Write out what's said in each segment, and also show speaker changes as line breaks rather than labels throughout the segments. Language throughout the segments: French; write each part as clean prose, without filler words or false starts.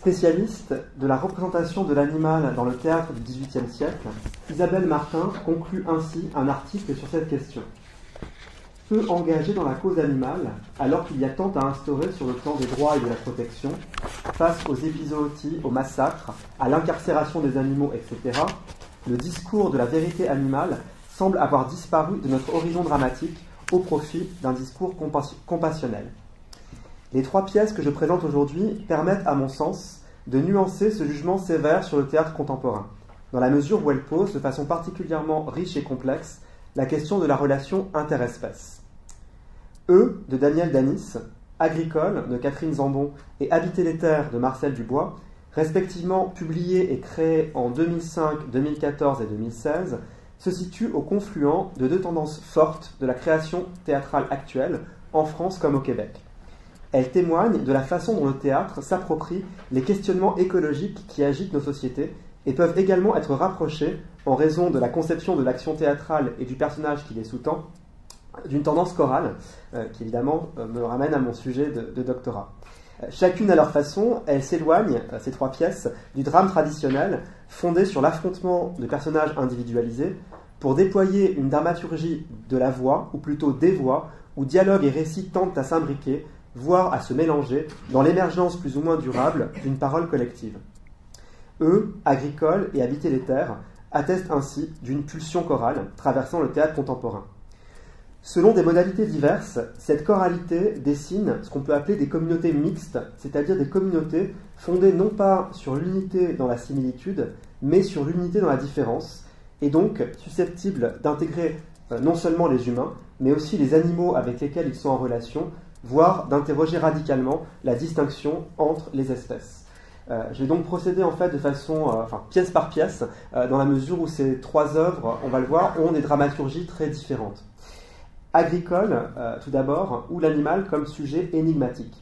Spécialiste de la représentation de l'animal dans le théâtre du XVIIIe siècle, Isabelle Martin conclut ainsi un article sur cette question. Peu engagée dans la cause animale, alors qu'il y a tant à instaurer sur le plan des droits et de la protection, face aux épizooties, aux massacres, à l'incarcération des animaux, etc., le discours de la vérité animale semble avoir disparu de notre horizon dramatique au profit d'un discours compassionnel. Les trois pièces que je présente aujourd'hui permettent, à mon sens, de nuancer ce jugement sévère sur le théâtre contemporain, dans la mesure où elles posent, de façon particulièrement riche et complexe, la question de la relation interespèce. Eux, de Daniel Danis, Agricole, de Catherine Zambon, et Habiter les terres, de Marcel Dubois, respectivement publiés et créés en 2005, 2014 et 2016, se situent au confluent de deux tendances fortes de la création théâtrale actuelle, en France comme au Québec. Elles témoignent de la façon dont le théâtre s'approprie les questionnements écologiques qui agitent nos sociétés et peuvent également être rapprochées, en raison de la conception de l'action théâtrale et du personnage qui les sous-tend, d'une tendance chorale, qui évidemment me ramène à mon sujet de doctorat. Chacune à leur façon, elles s'éloignent, ces trois pièces, du drame traditionnel, fondé sur l'affrontement de personnages individualisés, pour déployer une dramaturgie de la voix, ou plutôt des voix, où dialogue et récit tentent à s'imbriquer, voire à se mélanger, dans l'émergence plus ou moins durable d'une parole collective. Eux, Agricole et Habiter les terres, attestent ainsi d'une pulsion chorale traversant le théâtre contemporain. Selon des modalités diverses, cette choralité dessine ce qu'on peut appeler des communautés mixtes, c'est-à-dire des communautés fondées non pas sur l'unité dans la similitude, mais sur l'unité dans la différence, et donc susceptibles d'intégrer non seulement les humains, mais aussi les animaux avec lesquels ils sont en relation, voire d'interroger radicalement la distinction entre les espèces. Je vais donc procéder en fait de façon, pièce par pièce, dans la mesure où ces trois œuvres, on va le voir, ont des dramaturgies très différentes. Agricole, tout d'abord, ou l'animal comme sujet énigmatique.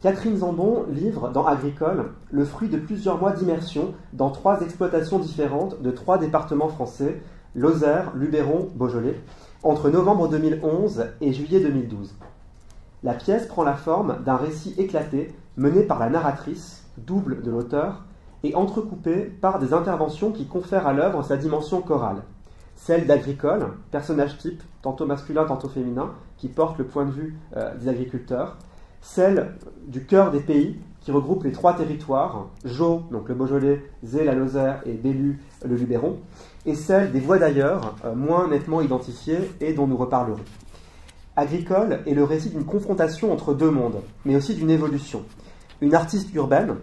Catherine Zambon livre, dans Agricole, le fruit de plusieurs mois d'immersion dans trois exploitations différentes de trois départements français, Lozère, Luberon, Beaujolais, entre novembre 2011 et juillet 2012. La pièce prend la forme d'un récit éclaté mené par la narratrice, double de l'auteur, et entrecoupé par des interventions qui confèrent à l'œuvre sa dimension chorale. Celle d'Agricole, personnage type, tantôt masculin, tantôt féminin, qui porte le point de vue des agriculteurs. Celle du cœur des pays, qui regroupe les trois territoires, Jaux, donc le Beaujolais, Zé, la Lozère, et Bellu, le Luberon. Et celle des voix d'ailleurs, moins nettement identifiées et dont nous reparlerons. Agricole est le récit d'une confrontation entre deux mondes, mais aussi d'une évolution. Une artiste urbaine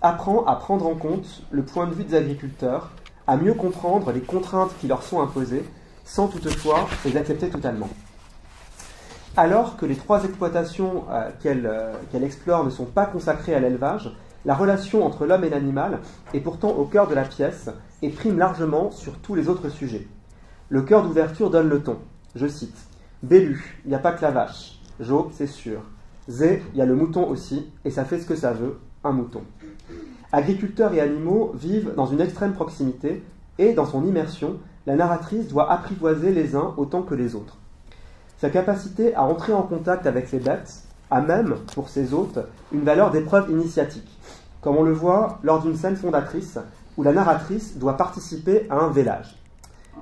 apprend à prendre en compte le point de vue des agriculteurs, à mieux comprendre les contraintes qui leur sont imposées, sans toutefois les accepter totalement. Alors que les trois exploitations qu'elle explore ne sont pas consacrées à l'élevage, la relation entre l'homme et l'animal est pourtant au cœur de la pièce et prime largement sur tous les autres sujets. Le cœur d'ouverture donne le ton. Je cite. Bellu, il n'y a pas que la vache. Jo, c'est sûr. Zé, il y a le mouton aussi, et ça fait ce que ça veut, un mouton. Agriculteurs et animaux vivent dans une extrême proximité, et dans son immersion, la narratrice doit apprivoiser les uns autant que les autres. Sa capacité à entrer en contact avec les bêtes a même, pour ses hôtes, une valeur d'épreuve initiatique, comme on le voit lors d'une scène fondatrice où la narratrice doit participer à un vélage.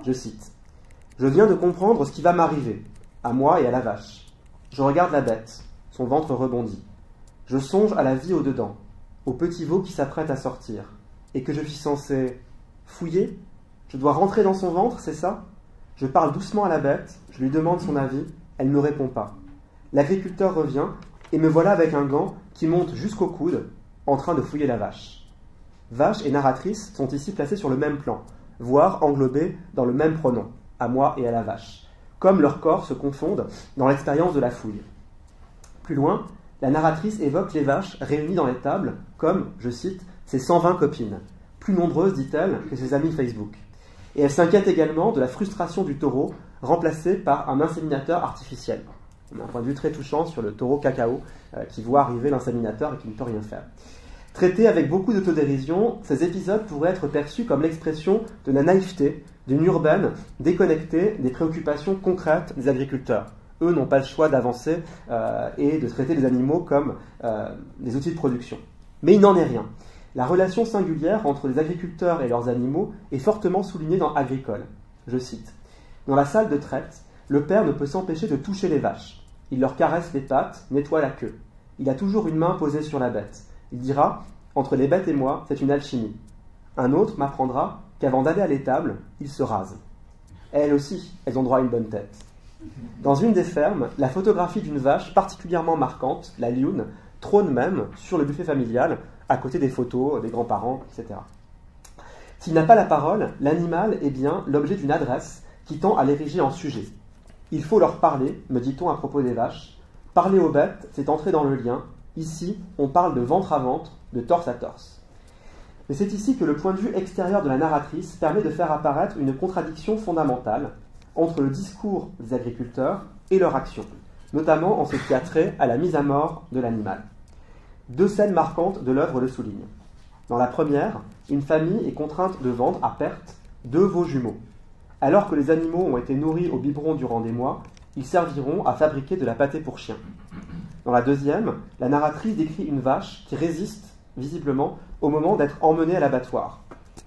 Je cite. « Je viens de comprendre ce qui va m'arriver, à moi et à la vache. Je regarde la bête, son ventre rebondit. Je songe à la vie au-dedans, au petit veau qui s'apprête à sortir, et que je suis censé fouiller. Je dois rentrer dans son ventre, c'est ça? Je parle doucement à la bête, je lui demande son avis, elle ne me répond pas. L'agriculteur revient, et me voilà avec un gant qui monte jusqu'au coude, en train de fouiller la vache. Vache et narratrice sont ici placés sur le même plan, voire englobés dans le même pronom, à moi et à la vache, comme leurs corps se confondent dans l'expérience de la fouille. Plus loin, la narratrice évoque les vaches réunies dans les tables comme, je cite, ses 120 copines, plus nombreuses, dit-elle, que ses amis Facebook. Et elle s'inquiète également de la frustration du taureau, remplacé par un inséminateur artificiel. On a un point de vue très touchant sur le taureau cacao, qui voit arriver l'inséminateur et qui ne peut rien faire. Traités avec beaucoup d'autodérision, ces épisodes pourraient être perçus comme l'expression de la naïveté d'une urbaine déconnectée des préoccupations concrètes des agriculteurs. Eux n'ont pas le choix d'avancer et de traiter les animaux comme des outils de production. Mais il n'en est rien. La relation singulière entre les agriculteurs et leurs animaux est fortement soulignée dans Agricole. Je cite. « Dans la salle de traite, le père ne peut s'empêcher de toucher les vaches. Il leur caresse les pattes, nettoie la queue. Il a toujours une main posée sur la bête. Il dira « Entre les bêtes et moi, c'est une alchimie. » Un autre m'apprendra qu'avant d'aller à l'étable, il se rase. Elles aussi, elles ont droit à une bonne tête. Dans une des fermes, la photographie d'une vache particulièrement marquante, la lioune, trône même sur le buffet familial, à côté des photos des grands-parents, etc. S'il n'a pas la parole, l'animal est bien l'objet d'une adresse qui tend à l'ériger en sujet. Il faut leur parler, me dit-on à propos des vaches. Parler aux bêtes, c'est entrer dans le lien. Ici, on parle de ventre à ventre, de torse à torse. Mais c'est ici que le point de vue extérieur de la narratrice permet de faire apparaître une contradiction fondamentale entre le discours des agriculteurs et leur action, notamment en ce qui a trait à la mise à mort de l'animal. Deux scènes marquantes de l'œuvre le soulignent. Dans la première, une famille est contrainte de vendre à perte 2 veaux jumeaux. Alors que les animaux ont été nourris au biberon durant des mois, ils serviront à fabriquer de la pâtée pour chiens. Dans la deuxième, la narratrice décrit une vache qui résiste, visiblement, au moment d'être emmenée à l'abattoir.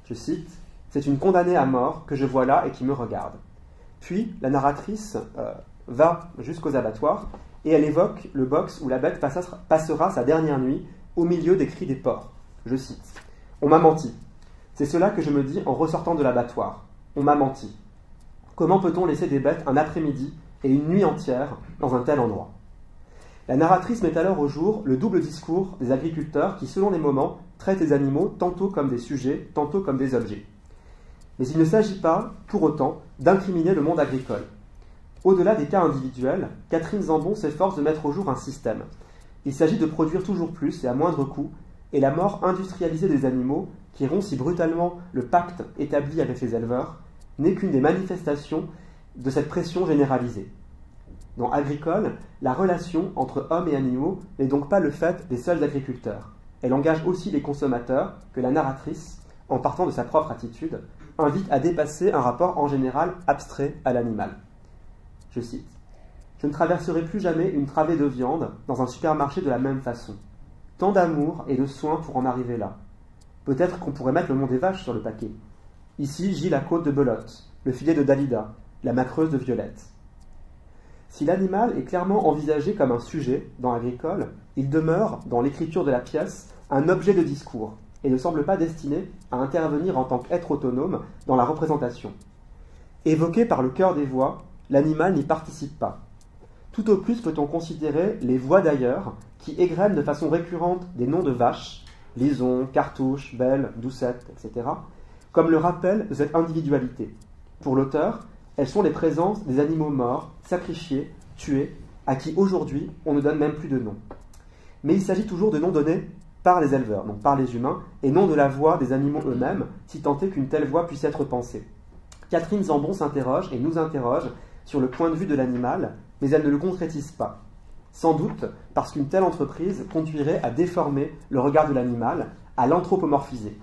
Je cite, « C'est une condamnée à mort que je vois là et qui me regarde. » Puis, la narratrice va jusqu'aux abattoirs et elle évoque le box où la bête passera sa dernière nuit au milieu des cris des porcs. Je cite, « On m'a menti. C'est cela que je me dis en ressortant de l'abattoir. On m'a menti. Comment peut-on laisser des bêtes un après-midi et une nuit entière dans un tel endroit ?» La narratrice met alors au jour le double discours des agriculteurs qui, selon les moments, traitent les animaux tantôt comme des sujets, tantôt comme des objets. Mais il ne s'agit pas, pour autant, d'incriminer le monde agricole. Au-delà des cas individuels, Catherine Zambon s'efforce de mettre au jour un système. Il s'agit de produire toujours plus et à moindre coût, et la mort industrialisée des animaux, qui rompt si brutalement le pacte établi avec les éleveurs, n'est qu'une des manifestations de cette pression généralisée. Dans Agricole, la relation entre hommes et animaux n'est donc pas le fait des seuls agriculteurs. Elle engage aussi les consommateurs que la narratrice, en partant de sa propre attitude, invite à dépasser un rapport en général abstrait à l'animal. Je cite, « Je ne traverserai plus jamais une travée de viande dans un supermarché de la même façon. Tant d'amour et de soin pour en arriver là. Peut-être qu'on pourrait mettre le nom des vaches sur le paquet. Ici gît la côte de Belote, le filet de Dalida, la macreuse de Violette. » Si l'animal est clairement envisagé comme un sujet dans Agricole, il demeure, dans l'écriture de la pièce, un objet de discours et ne semble pas destiné à intervenir en tant qu'être autonome dans la représentation. Évoqué par le cœur des voix, l'animal n'y participe pas. Tout au plus peut-on considérer les voix d'ailleurs qui égrènent de façon récurrente des noms de vaches, Lison, Cartouche, Belle, Doucette, etc., comme le rappel de cette individualité. Pour l'auteur, elles sont les présences des animaux morts, sacrifiés, tués, à qui aujourd'hui on ne donne même plus de nom. Mais il s'agit toujours de noms donnés par les éleveurs, donc par les humains, et non de la voix des animaux eux-mêmes, si tant est qu'une telle voix puisse être pensée. Catherine Zambon s'interroge et nous interroge sur le point de vue de l'animal, mais elle ne le concrétise pas. Sans doute parce qu'une telle entreprise conduirait à déformer le regard de l'animal, à l'anthropomorphiser.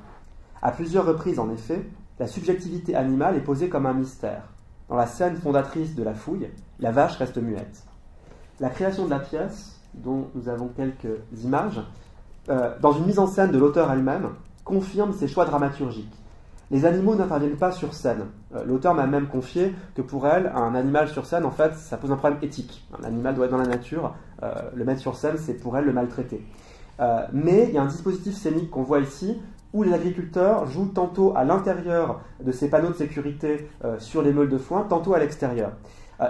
À plusieurs reprises, en effet, la subjectivité animale est posée comme un mystère. Dans la scène fondatrice de La Fouille, la vache reste muette. La création de la pièce, dont nous avons quelques images, dans une mise en scène de l'auteur elle-même, confirme ses choix dramaturgiques. Les animaux n'interviennent pas sur scène. L'auteur m'a même confié que pour elle, un animal sur scène, en fait, ça pose un problème éthique. L'animal doit être dans la nature, le mettre sur scène, c'est pour elle le maltraiter. Mais il y a un dispositif scénique qu'on voit ici, où les agriculteurs jouent tantôt à l'intérieur de ces panneaux de sécurité sur les meules de foin, tantôt à l'extérieur.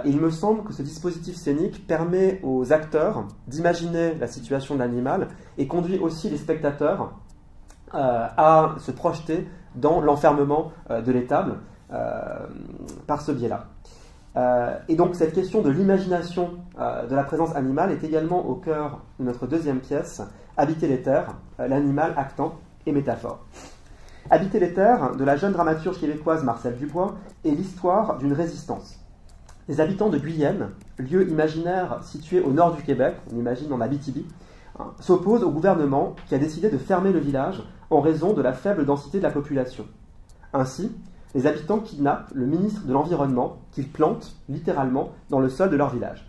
Il me semble que ce dispositif scénique permet aux acteurs d'imaginer la situation de l'animal et conduit aussi les spectateurs à se projeter dans l'enfermement de l'étable par ce biais-là. Et donc cette question de l'imagination de la présence animale est également au cœur de notre deuxième pièce, Habiter les terres, l'animal actant et métaphore. Habiter les terres, de la jeune dramaturge québécoise Marcelle Dubois, est l'histoire d'une résistance. Les habitants de Guyenne, lieu imaginaire situé au nord du Québec, on imagine en Abitibi, s'opposent au gouvernement qui a décidé de fermer le village en raison de la faible densité de la population. Ainsi, les habitants kidnappent le ministre de l'Environnement qu'ils plantent, littéralement, dans le sol de leur village.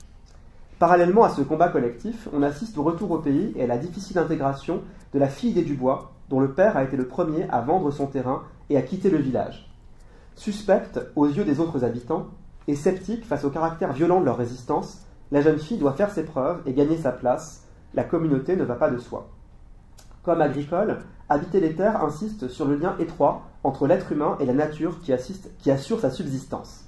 Parallèlement à ce combat collectif, on assiste au retour au pays et à la difficile intégration de la fille des Dubois, dont le père a été le premier à vendre son terrain et à quitter le village. Suspecte aux yeux des autres habitants et sceptique face au caractère violent de leur résistance, la jeune fille doit faire ses preuves et gagner sa place. La communauté ne va pas de soi. Comme agricole, habiter les terres insiste sur le lien étroit entre l'être humain et la nature qui assure sa subsistance.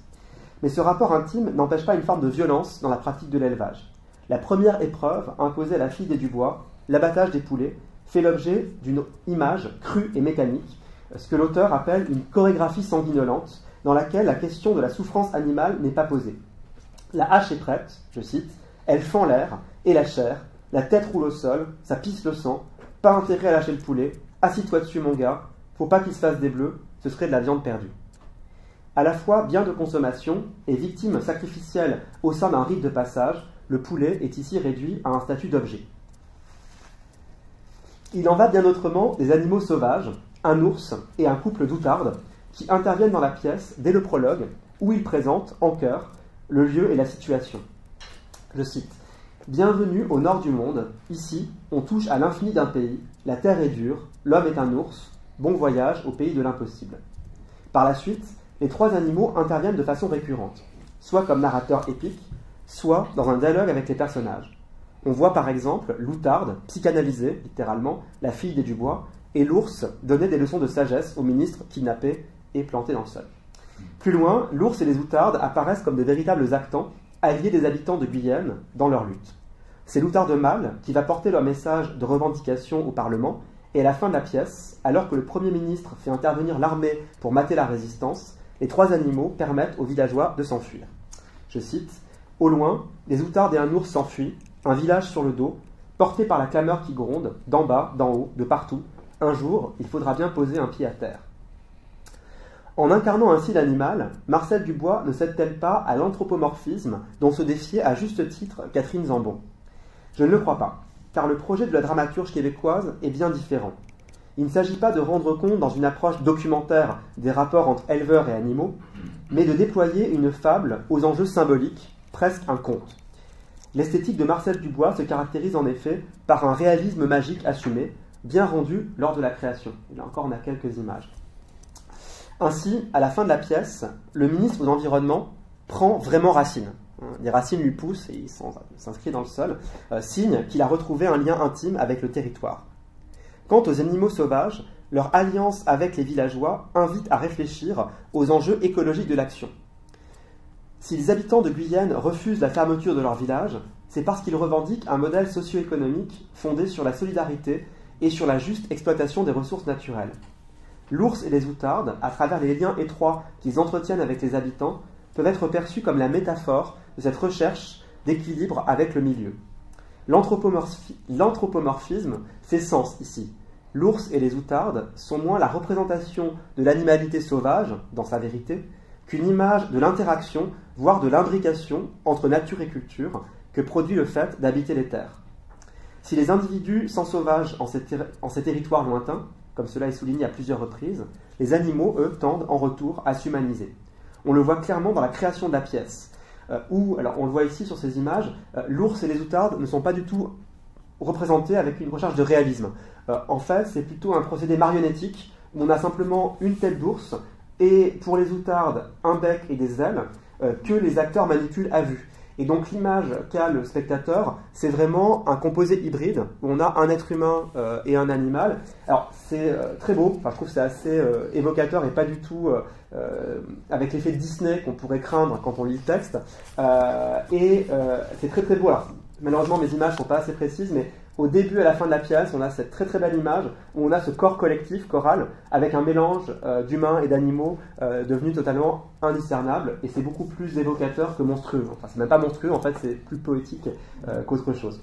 Mais ce rapport intime n'empêche pas une forme de violence dans la pratique de l'élevage. La première épreuve imposée à la fille des Dubois, l'abattage des poulets, fait l'objet d'une image crue et mécanique, ce que l'auteur appelle une chorégraphie sanguinolente, dans laquelle la question de la souffrance animale n'est pas posée. La hache est prête, je cite, elle fend l'air et la chair, la tête roule au sol, ça pisse le sang, pas intérêt à lâcher le poulet, assis-toi dessus mon gars, faut pas qu'il se fasse des bleus, ce serait de la viande perdue. À la fois bien de consommation et victime sacrificielle au sein d'un rite de passage, le poulet est ici réduit à un statut d'objet. Il en va bien autrement des animaux sauvages, un ours et un couple d'outardes, qui interviennent dans la pièce dès le prologue, où ils présentent, en chœur, le lieu et la situation. Je cite. « Bienvenue au nord du monde, ici, on touche à l'infini d'un pays, la terre est dure, l'homme est un ours, bon voyage au pays de l'impossible. » Par la suite, les trois animaux interviennent de façon récurrente, soit comme narrateurs épiques, soit dans un dialogue avec les personnages. On voit par exemple l'outarde psychanalyser, littéralement, la fille des Dubois, et l'ours donner des leçons de sagesse au ministre kidnappé et planté dans le sol. Plus loin, l'ours et les outardes apparaissent comme de véritables actants, alliés des habitants de Guyenne dans leur lutte. C'est l'outarde mâle qui va porter leur message de revendication au Parlement, et à la fin de la pièce, alors que le Premier ministre fait intervenir l'armée pour mater la résistance, les trois animaux permettent aux villageois de s'enfuir. Je cite, « Au loin, les outardes et un ours s'enfuient, un village sur le dos, porté par la clameur qui gronde, d'en bas, d'en haut, de partout. Un jour, il faudra bien poser un pied à terre. » En incarnant ainsi l'animal, Marcel Dubois ne cède-t-elle pas à l'anthropomorphisme dont se défiait à juste titre Catherine Zambon? Je ne le crois pas, car le projet de la dramaturge québécoise est bien différent. Il ne s'agit pas de rendre compte dans une approche documentaire des rapports entre éleveurs et animaux, mais de déployer une fable aux enjeux symboliques, presque un conte. L'esthétique de Marcel Dubois se caractérise en effet par un réalisme magique assumé, bien rendu lors de la création. Et là encore, on a quelques images. Ainsi, à la fin de la pièce, le ministre de l'Environnement prend vraiment racine. Les racines lui poussent et il s'inscrit dans le sol, signe qu'il a retrouvé un lien intime avec le territoire. Quant aux animaux sauvages, leur alliance avec les villageois invite à réfléchir aux enjeux écologiques de l'action. Si les habitants de Guyenne refusent la fermeture de leur village, c'est parce qu'ils revendiquent un modèle socio-économique fondé sur la solidarité et sur la juste exploitation des ressources naturelles. L'ours et les outardes, à travers les liens étroits qu'ils entretiennent avec les habitants, peuvent être perçus comme la métaphore de cette recherche d'équilibre avec le milieu. L'anthropomorphisme fait sens ici. L'ours et les outardes sont moins la représentation de l'animalité sauvage, dans sa vérité, qu'une image de l'interaction, voire de l'imbrication entre nature et culture que produit le fait d'habiter les terres. Si les individus sont sauvages en ces territoires lointains, comme cela est souligné à plusieurs reprises, les animaux, eux, tendent en retour à s'humaniser. On le voit clairement dans la création de la pièce, où, alors on le voit ici sur ces images, l'ours et les outardes ne sont pas du tout représentés avec une recherche de réalisme. En fait, c'est plutôt un procédé marionnettique, où on a simplement une tête d'ours, et pour les outardes, un bec et des ailes, que les acteurs manipulent à vue. Et donc l'image qu'a le spectateur, c'est vraiment un composé hybride, où on a un être humain et un animal. Alors c'est très beau, enfin, je trouve que c'est assez évocateur et pas du tout avec l'effet Disney qu'on pourrait craindre quand on lit le texte. C'est très très beau. Alors, malheureusement mes images ne sont pas assez précises, mais au début et à la fin de la pièce, on a cette très très belle image où on a ce corps collectif, choral, avec un mélange d'humains et d'animaux devenu totalement indiscernable, et c'est beaucoup plus évocateur que monstrueux. Enfin, c'est même pas monstrueux, en fait, c'est plus poétique qu'autre chose.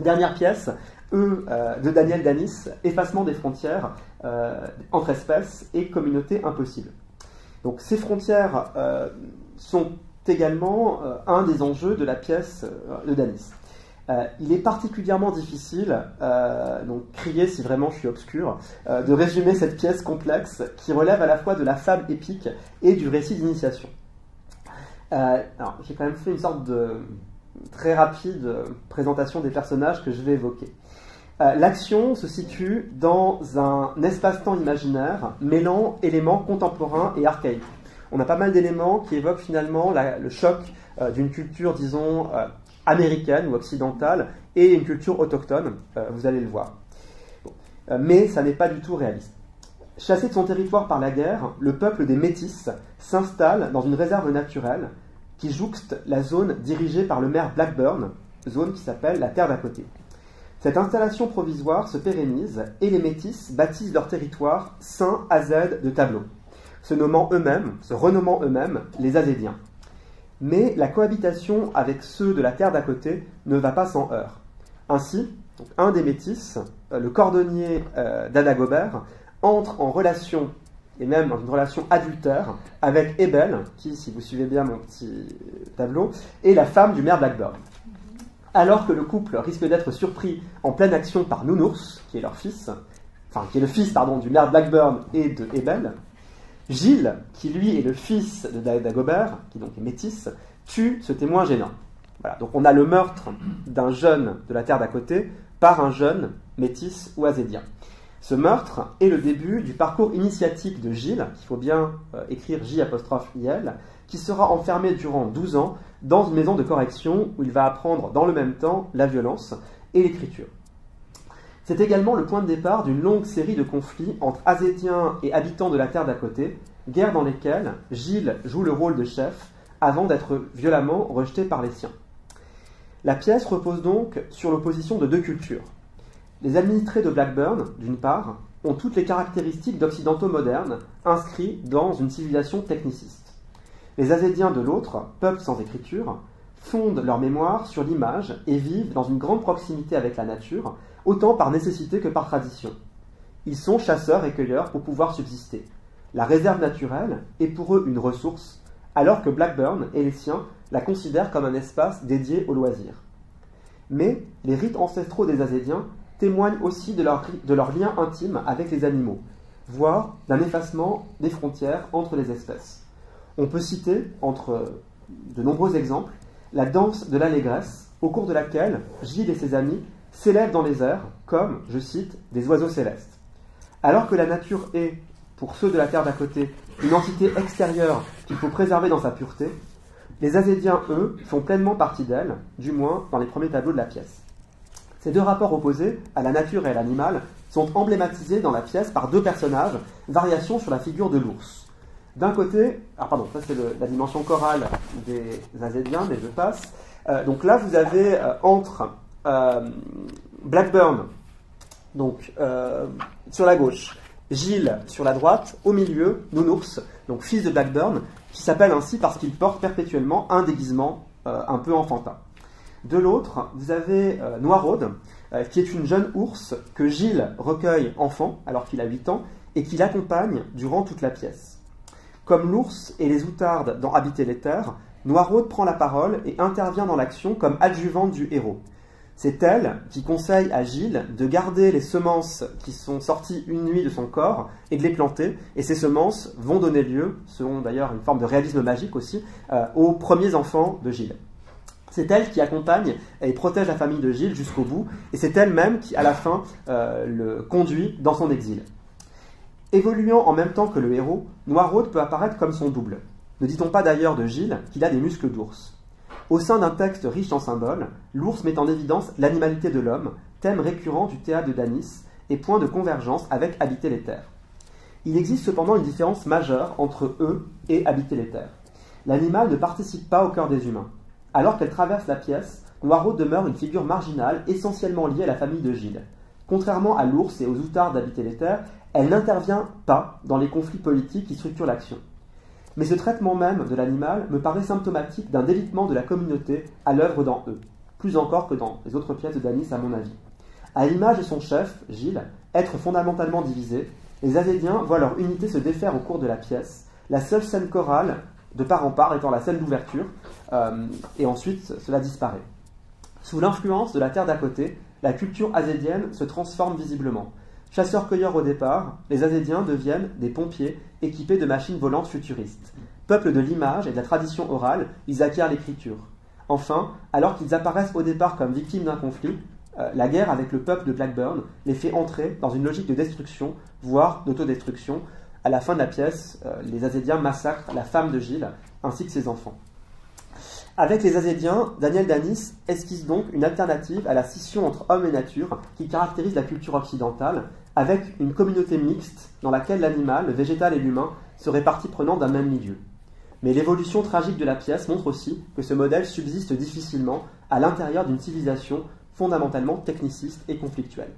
Dernière pièce, de Daniel Danis, Effacement des frontières entre espèces et communautés impossibles. Donc ces frontières sont également un des enjeux de la pièce de Danis. Il est particulièrement difficile, donc crier si vraiment je suis obscur, de résumer cette pièce complexe qui relève à la fois de la fable épique et du récit d'initiation. Alors j'ai quand même fait une sorte très rapide présentation des personnages que je vais évoquer. L'action se situe dans un espace-temps imaginaire mêlant éléments contemporains et archaïques. On a pas mal d'éléments qui évoquent finalement le choc d'une culture, disons, américaine ou occidentale et une culture autochtone, vous allez le voir. Mais ça n'est pas du tout réaliste. Chassé de son territoire par la guerre, le peuple des Métis s'installe dans une réserve naturelle qui jouxte la zone dirigée par le maire Blackburn, zone qui s'appelle la Terre d'à côté. Cette installation provisoire se pérennise et les Métis baptisent leur territoire Saint-Azed de Tableau, se renommant eux-mêmes les Azédiens. Mais la cohabitation avec ceux de la terre d'à côté ne va pas sans heurts. Ainsi, un des Métis, le cordonnier d'Adagobert, entre en relation, et même dans une relation adultère, avec Ebel, qui, si vous suivez bien mon petit tableau, est la femme du maire Blackburn. Alors que le couple risque d'être surpris en pleine action par Nounours, qui est leur fils, qui est le fils du maire Blackburn et de Ebel, Gilles, qui lui est le fils de Dagobert, qui donc est métis, tue ce témoin gênant. Voilà, donc on a le meurtre d'un jeune de la terre d'à côté par un jeune métis ou azédien. Ce meurtre est le début du parcours initiatique de Gilles, qu'il faut bien écrire J'-IL, qui sera enfermé durant 12 ans dans une maison de correction où il va apprendre dans le même temps la violence et l'écriture. C'est également le point de départ d'une longue série de conflits entre Azédiens et habitants de la terre d'à côté, guerres dans lesquelles Gilles joue le rôle de chef avant d'être violemment rejeté par les siens. La pièce repose donc sur l'opposition de deux cultures. Les administrés de Blackburn, d'une part, ont toutes les caractéristiques d'occidentaux modernes inscrits dans une civilisation techniciste. Les Azédiens de l'autre, peuple sans écriture, fondent leur mémoire sur l'image et vivent dans une grande proximité avec la nature, autant par nécessité que par tradition. Ils sont chasseurs et cueilleurs pour pouvoir subsister. La réserve naturelle est pour eux une ressource, alors que Blackburn et les siens la considèrent comme un espace dédié aux loisirs. Mais les rites ancestraux des Azédiens témoignent aussi de leur lien intime avec les animaux, voire d'un effacement des frontières entre les espèces. On peut citer, entre de nombreux exemples, la danse de l'allégresse, au cours de laquelle Gilles et ses amis s'élèvent dans les airs comme, je cite, des oiseaux célestes. Alors que la nature est, pour ceux de la terre d'à côté, une entité extérieure qu'il faut préserver dans sa pureté, les Azédiens, eux, font pleinement partie d'elle, du moins dans les premiers tableaux de la pièce. Ces deux rapports opposés, à la nature et à l'animal, sont emblématisés dans la pièce par deux personnages, variations sur la figure de l'ours. D'un côté, ça c'est la dimension chorale des Azédiens, mais je passe. Donc là, vous avez entre Blackburn, donc sur la gauche, Gilles sur la droite, au milieu, Nounours, donc fils de Blackburn, qui s'appelle ainsi parce qu'il porte perpétuellement un déguisement un peu enfantin. De l'autre, vous avez Noiraude, qui est une jeune ours que Gilles recueille enfant, alors qu'il a 8 ans, et qui l'accompagne durant toute la pièce. Comme l'ours et les outardes dans Habiter les terres, Noiraude prend la parole et intervient dans l'action comme adjuvante du héros. C'est elle qui conseille à Gilles de garder les semences qui sont sorties une nuit de son corps et de les planter, et ces semences vont donner lieu, selon d'ailleurs une forme de réalisme magique aussi, aux premiers enfants de Gilles. C'est elle qui accompagne et protège la famille de Gilles jusqu'au bout, et c'est elle-même qui, à la fin, le conduit dans son exil. Évoluant en même temps que le héros, Noiraude peut apparaître comme son double. Ne dit-on pas d'ailleurs de Gilles qu'il a des muscles d'ours? Au sein d'un texte riche en symboles, l'ours met en évidence l'animalité de l'homme, thème récurrent du théâtre de Danis et point de convergence avec Habiter les terres. Il existe cependant une différence majeure entre eux et Habiter les terres. L'animal ne participe pas au cœur des humains. Alors qu'elle traverse la pièce, Noiraude demeure une figure marginale essentiellement liée à la famille de Gilles. Contrairement à l'ours et aux outards d'Habiter les terres, elle n'intervient pas dans les conflits politiques qui structurent l'action. Mais ce traitement même de l'animal me paraît symptomatique d'un délitement de la communauté à l'œuvre dans eux, plus encore que dans les autres pièces de Danis à mon avis. À l'image de son chef, Gilles, être fondamentalement divisé, les Azédiens voient leur unité se défaire au cours de la pièce, la seule scène chorale, de part en part, étant la scène d'ouverture, et ensuite cela disparaît. Sous l'influence de la terre d'à côté, la culture azédienne se transforme visiblement. Chasseurs-cueilleurs au départ, les Azédiens deviennent des pompiers équipés de machines volantes futuristes. Peuple de l'image et de la tradition orale, ils acquièrent l'écriture. Enfin, alors qu'ils apparaissent au départ comme victimes d'un conflit, la guerre avec le peuple de Blackburn les fait entrer dans une logique de destruction, voire d'autodestruction. À la fin de la pièce, les Azédiens massacrent la femme de Gilles ainsi que ses enfants. Avec les Azédiens, Daniel Danis esquisse donc une alternative à la scission entre homme et nature qui caractérise la culture occidentale, avec une communauté mixte dans laquelle l'animal, le végétal et l'humain seraient partie prenante d'un même milieu. Mais l'évolution tragique de la pièce montre aussi que ce modèle subsiste difficilement à l'intérieur d'une civilisation fondamentalement techniciste et conflictuelle.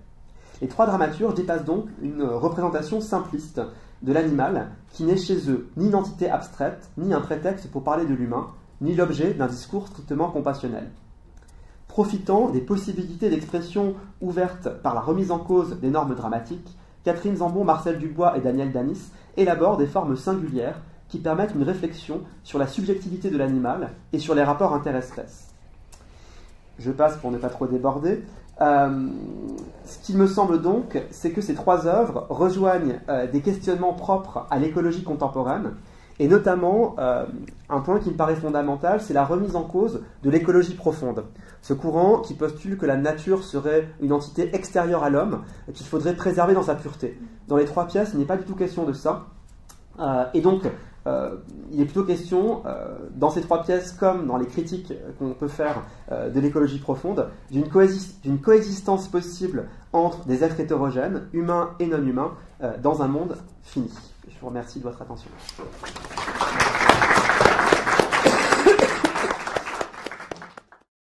Les trois dramaturges dépassent donc une représentation simpliste de l'animal qui n'est chez eux ni une entité abstraite, ni un prétexte pour parler de l'humain, ni l'objet d'un discours strictement compassionnel. Profitant des possibilités d'expression ouvertes par la remise en cause des normes dramatiques, Catherine Zambon, Marcel Dubois et Daniel Danis élaborent des formes singulières qui permettent une réflexion sur la subjectivité de l'animal et sur les rapports interespèces. Je passe pour ne pas trop déborder. Ce qui me semble donc, c'est que ces trois œuvres rejoignent des questionnements propres à l'écologie contemporaine, et notamment, un point qui me paraît fondamental, c'est la remise en cause de l'écologie profonde. Ce courant qui postule que la nature serait une entité extérieure à l'homme, qu'il faudrait préserver dans sa pureté. Dans les trois pièces, il n'est pas du tout question de ça. Et donc, il est plutôt question, dans ces trois pièces, comme dans les critiques qu'on peut faire de l'écologie profonde, d'une coexistence possible entre des êtres hétérogènes, humains et non humains, dans un monde fini. Je vous remercie de votre attention.